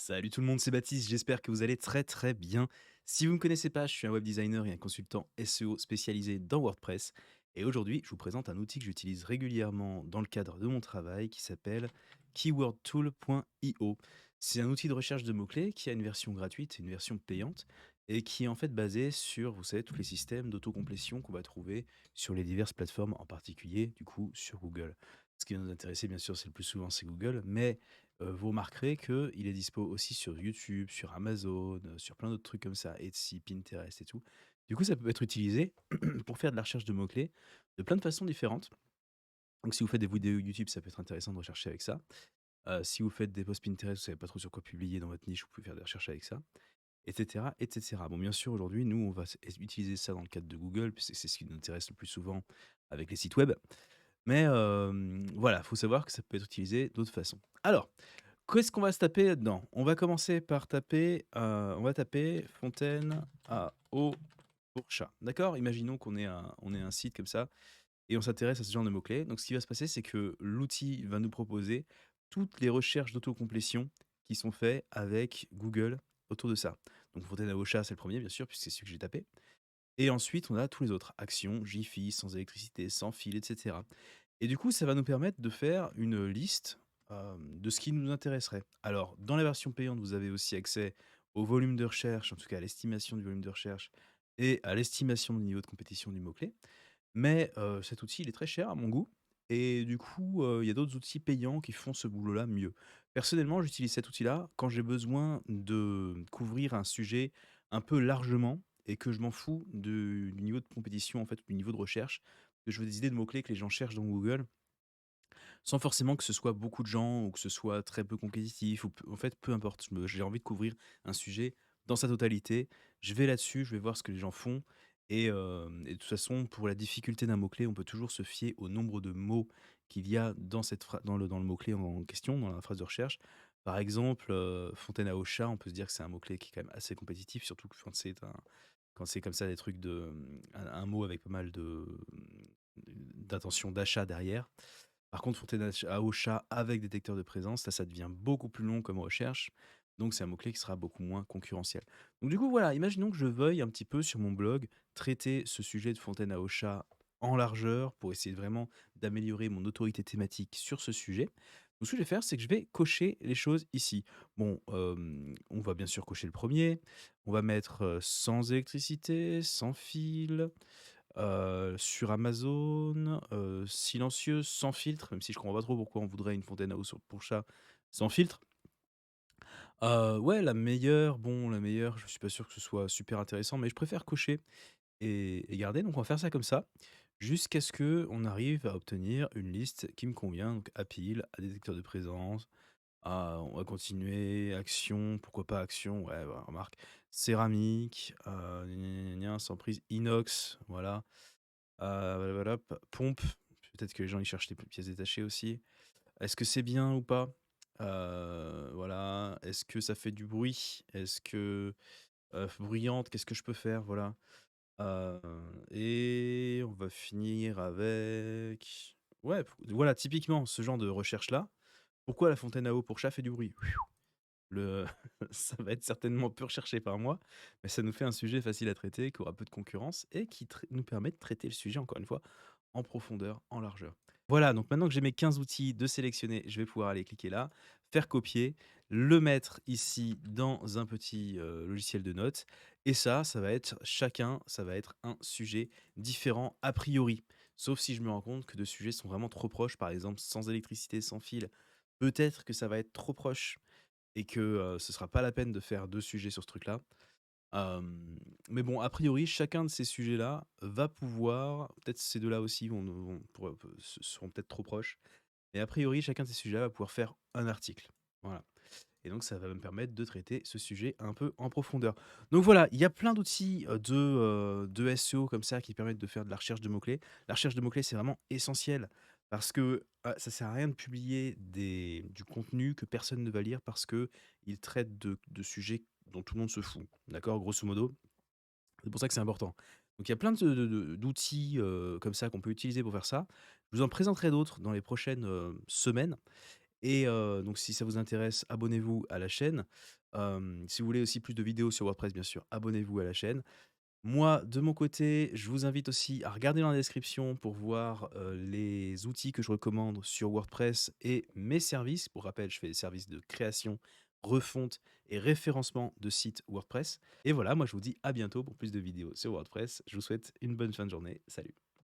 Salut tout le monde, c'est Baptiste, j'espère que vous allez très très bien. Si vous ne me connaissez pas, je suis un web designer et un consultant SEO spécialisé dans WordPress. Et aujourd'hui, je vous présente un outil que j'utilise régulièrement dans le cadre de mon travail qui s'appelle keywordtool.io. C'est un outil de recherche de mots-clés qui a une version gratuite et une version payante et qui est en fait basé sur, vous savez, tous les systèmes d'autocomplétion qu'on va trouver sur les diverses plateformes, en particulier du coup sur Google. Ce qui va nous intéresser, bien sûr, c'est le plus souvent, c'est Google, mais vous remarquerez qu'il est dispo aussi sur YouTube, sur Amazon, sur plein d'autres trucs comme ça, Etsy, Pinterest et tout. Du coup, ça peut être utilisé pour faire de la recherche de mots-clés de plein de façons différentes. Donc si vous faites des vidéos YouTube, ça peut être intéressant de rechercher avec ça. Si vous faites des posts Pinterest, vous savez pas trop sur quoi publier dans votre niche, vous pouvez faire des recherches avec ça, et cetera, et cetera. Bon, bien sûr, aujourd'hui, nous, on va utiliser ça dans le cadre de Google, puisque c'est ce qui nous intéresse le plus souvent avec les sites web. Mais voilà, il faut savoir que ça peut être utilisé d'autres façons. Alors, qu'est-ce qu'on va se taper là-dedans? On va commencer par taper, on va taper fontaine à eau pour chat. D'accord? Imaginons qu'on ait un site comme ça et on s'intéresse à ce genre de mots-clés. Donc, ce qui va se passer, c'est que l'outil va nous proposer toutes les recherches d'autocomplétion qui sont faites avec Google autour de ça. Donc, fontaine à eau chat, c'est le premier, bien sûr, puisque c'est celui que j'ai tapé. Et ensuite, on a tous les autres actions, Jiffy, sans électricité, sans fil, etc. Et du coup, ça va nous permettre de faire une liste, de ce qui nous intéresserait. Alors, dans la version payante, vous avez aussi accès au volume de recherche, en tout cas à l'estimation du volume de recherche et à l'estimation du niveau de compétition du mot-clé. Mais, cet outil, il est très cher à mon goût et du coup, il y a d'autres outils payants qui font ce boulot-là mieux. Personnellement, j'utilise cet outil-là quand j'ai besoin de couvrir un sujet un peu largement et que je m'en fous du niveau de compétition, en fait, du niveau de recherche, que je veux des idées de mots-clés que les gens cherchent dans Google sans forcément que ce soit beaucoup de gens ou que ce soit très peu compétitif ou en fait, peu importe. J'ai envie de couvrir un sujet dans sa totalité. Je vais là-dessus, je vais voir ce que les gens font et de toute façon, pour la difficulté d'un mot-clé, on peut toujours se fier au nombre de mots qu'il y a dans cette dans le mot-clé en question, dans la phrase de recherche. Par exemple, fontaine à eau chat, on peut se dire que c'est un mot-clé qui est quand même assez compétitif, surtout quand c'est comme ça des trucs un mot avec pas mal d'intention d'achat derrière. Par contre, fontaine à eau chat avec détecteur de présence, ça devient beaucoup plus long comme recherche. Donc, c'est un mot-clé qui sera beaucoup moins concurrentiel. Donc, du coup, voilà, imaginons que je veuille un petit peu sur mon blog traiter ce sujet de fontaine à eau chat en largeur pour essayer vraiment d'améliorer mon autorité thématique sur ce sujet. Donc, ce que je vais faire, c'est que je vais cocher les choses ici. Bon, on va bien sûr cocher le premier. On va mettre sans électricité, sans fil, sur Amazon, silencieuse, sans filtre, même si je comprends pas trop pourquoi on voudrait une fontaine à eau pour chat sans filtre. Ouais, la meilleure, je suis pas sûr que ce soit super intéressant, mais je préfère cocher et garder. Donc on va faire ça comme ça, jusqu'à ce que on arrive à obtenir une liste qui me convient. Donc à pile, à détecteur de présence, on va continuer, action, pourquoi pas action, ouais, bah, remarque, céramique, gna gna gna gna, sans prise, inox, voilà. Voilà, voilà, pompe, peut-être que les gens ils cherchent les pièces détachées aussi. Est-ce que c'est bien ou pas? Voilà. Est-ce que ça fait du bruit? Est-ce que, bruyante, qu'est-ce que je peux faire? Voilà. Heu et on va finir avec ouais, voilà, typiquement ce genre de recherche-là. Pourquoi la fontaine à eau pour chat fait du bruit? Le ça va être certainement peu recherché par moi, mais ça nous fait un sujet facile à traiter, qui aura peu de concurrence et qui nous permet de traiter le sujet, encore une fois, en profondeur, en largeur. Voilà, donc maintenant que j'ai mes 15 outils de sélectionner, je vais pouvoir aller cliquer là, faire copier, le mettre ici dans un petit logiciel de notes. Et ça va être ça va être un sujet différent a priori. Sauf si je me rends compte que deux sujets sont vraiment trop proches, par exemple sans électricité, sans fil. Peut-être que ça va être trop proche et que, ce sera pas la peine de faire 2 sujets sur ce truc-là. Mais bon, a priori, chacun de ces sujets-là va pouvoir peut-être ces 2-là aussi vont pour seront peut-être trop proches, mais a priori, chacun de ces sujets-là va pouvoir faire un article. Voilà et donc ça va me permettre de traiter ce sujet un peu en profondeur. Donc voilà, il y a plein d'outils, de SEO comme ça qui permettent de faire de la recherche de mots-clés. La recherche de mots-clés, c'est vraiment essentiel parce que, ça sert à rien de publier du contenu que personne ne va lire parce qu'il traite de sujets dont tout le monde se fout. D'accord? Grosso modo, c'est pour ça que c'est important. Donc il y a plein d'outils, comme ça qu'on peut utiliser pour faire ça. Je vous en présenterai d'autres dans les prochaines, semaines et donc si ça vous intéresse, abonnez-vous à la chaîne. Si vous voulez aussi plus de vidéos sur WordPress, bien sûr, abonnez-vous à la chaîne. Moi, de mon côté, je vous invite aussi à regarder dans la description pour voir, les outils que je recommande sur WordPress et mes services. Pour rappel, je fais des services de création, refonte et référencement de sites WordPress et voilà, moi je vous dis à bientôt pour plus de vidéos sur WordPress. Je vous souhaite une bonne fin de journée. Salut.